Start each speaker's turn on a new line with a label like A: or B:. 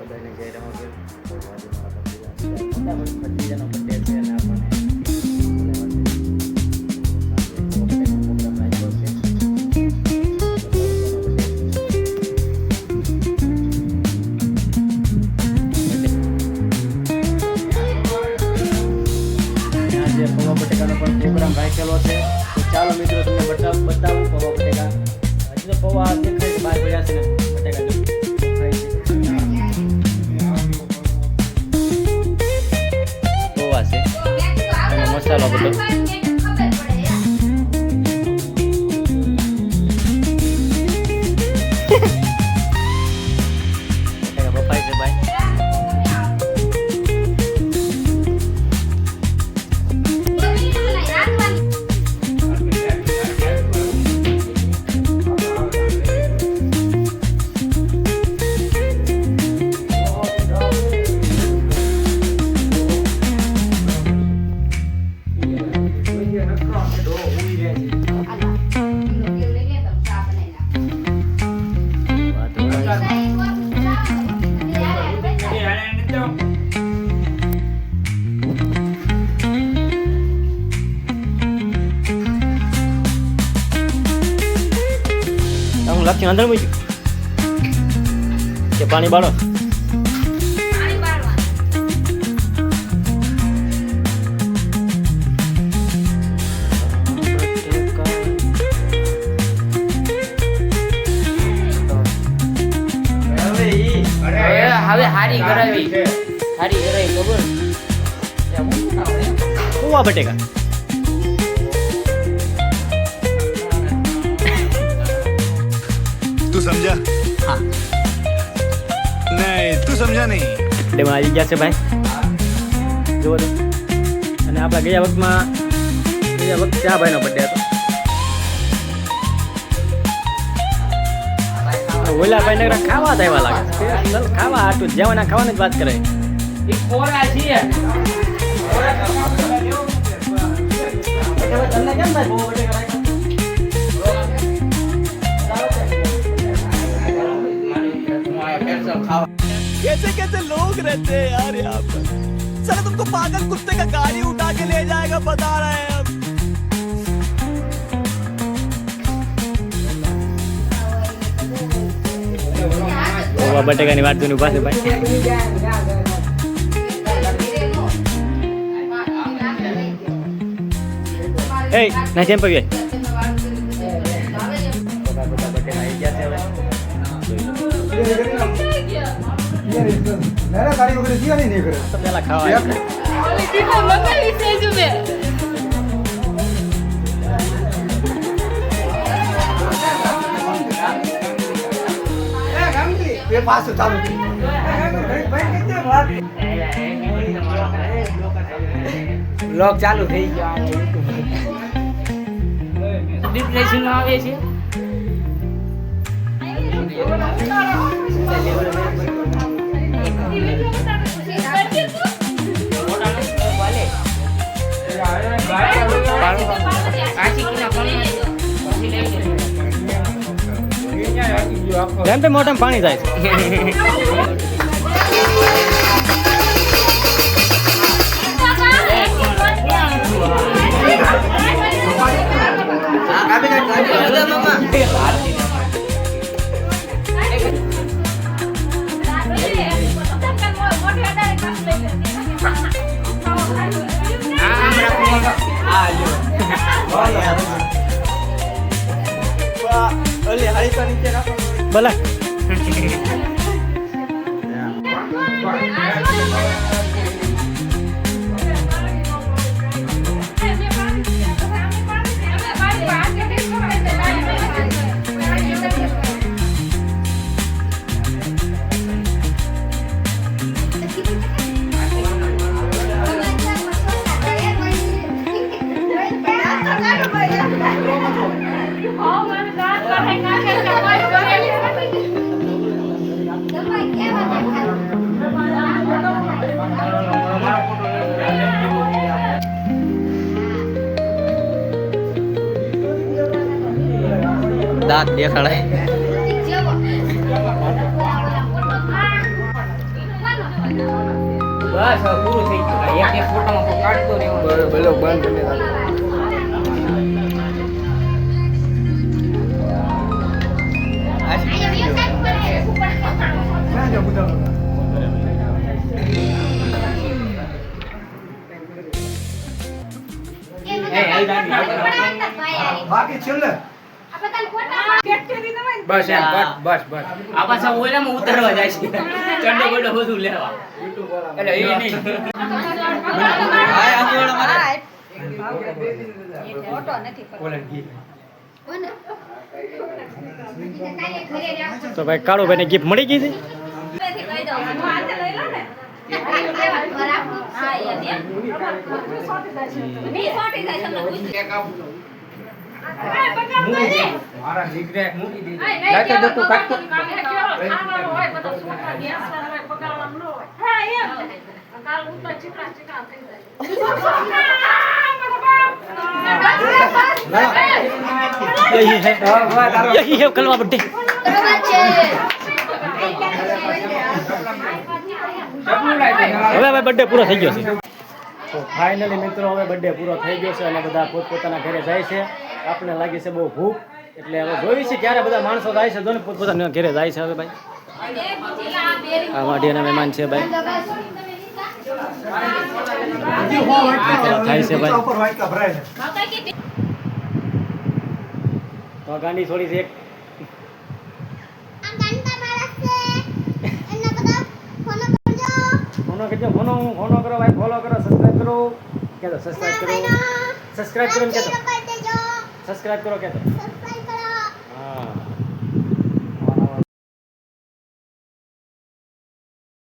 A: બધાને જય રામાપીર. ભત્રીજાનો બર્થડે છે અને આપણને પ્રોગ્રામ રાખ્યો છે. આજે પૌવા બટેકાનો પણ પ્રોગ્રામ રાખેલો છે. તો ચાલો મિત્રો તમને બતાવું પૌવા બટેકા. હજી તો પૌવા દેખાય બહાર પડ્યા છે ને બટેકા જો ખાય છે. પૌવા છે અને મસાલો બધો. બટેકા બફાય છે ભાઈ. હું લખી અંદર મૂકી કે પાણી બાળો.
B: હવે હારી કરાવી ખબર
A: પૌવા બટેકા
C: तू समझा?
A: હા
C: नहीं तू समझा नहीं.
A: એમાં આવી ગયા છે ભાઈ જુઓ તો. અને આપણા ગયા વખત ચા ભાઈનો બર્થડે હતો. ઓલા ભાઈ નગરા ખાવા જ આવ્યા લાગે છે. ચાલ ખાવા આટલું જેવાના ખાવાની જ વાત કરે.
B: એ કોરા છે
A: તમને કેમ થાય પૌવા બટેકા રાખ્યા?
D: कैसे कैसे लोग रहते हैं यार यहाँ पर. साला तुमको पागल कुत्ते का गाड़ी उठा के ले जाएगा बता रहे हैं हम.
A: પૌવા બટેકાની વાત જોઈને ઉભા છે ભાઈ. એ ના જેમ પવી પેલા ખાવા
D: पास चालू
B: બ્લોગ ચાલુ થઈ ગયો. ડિપ્રેશન આવે છે.
A: જેમ પે મોઢામાં પાણી જાય છે. ભલા દાંત દેખાડાય.
B: બસ હવે પૂરું થઈ ગયું એક એક ફોટોમાં કોઈ કાઢતો રહેવાનો
A: બોલો બંધ કરી
C: બાકી છેલ્લે
A: બસ એમ બસ બસ
B: આ પાછા ઓલામાં ઉતારવા જાય છે ચડ્ડો બડ્ડો બધું લેવા એટલે એ નહીં
A: તો ભાઈ કાળુભાઈ ને ગિફ્ટ મળી ગઈ છે
C: મારા દીકરે મૂકી દીધી
A: લાગે તો તું કાઢ यही है कलवा बड्डे હવે ભાઈ બર્થડે પૂરો થઈ ગયો છે તો ફાઇનલી મિત્રો હવે બર્થડે પૂરો થઈ ગયો છે અને બધા પોતપોતાના ઘરે જાય છે આપણે લાગે છે બહુ ભૂખ એટલે હવે જોઈએ છે ક્યારે બધા માણસો જાય છે જો ને પોતપોતાના ઘરે જાય છે હવે ભાઈ આ વાડિયાના મહેમાન છે ભાઈ થાય છે ભાઈ
C: ઉપર વાટકા ભરાય છે
A: તો ગાંડી થોડી છે એક ફોનો કરજો ફોનો કરો ભાઈ ફોલો કરો સબસ્ક્રાઇબ કરો કે તો સબસ્ક્રાઇબ કરો સબસ્ક્રાઇબ કરો કે તો સબસ્ક્રાઇબ કરો કે તો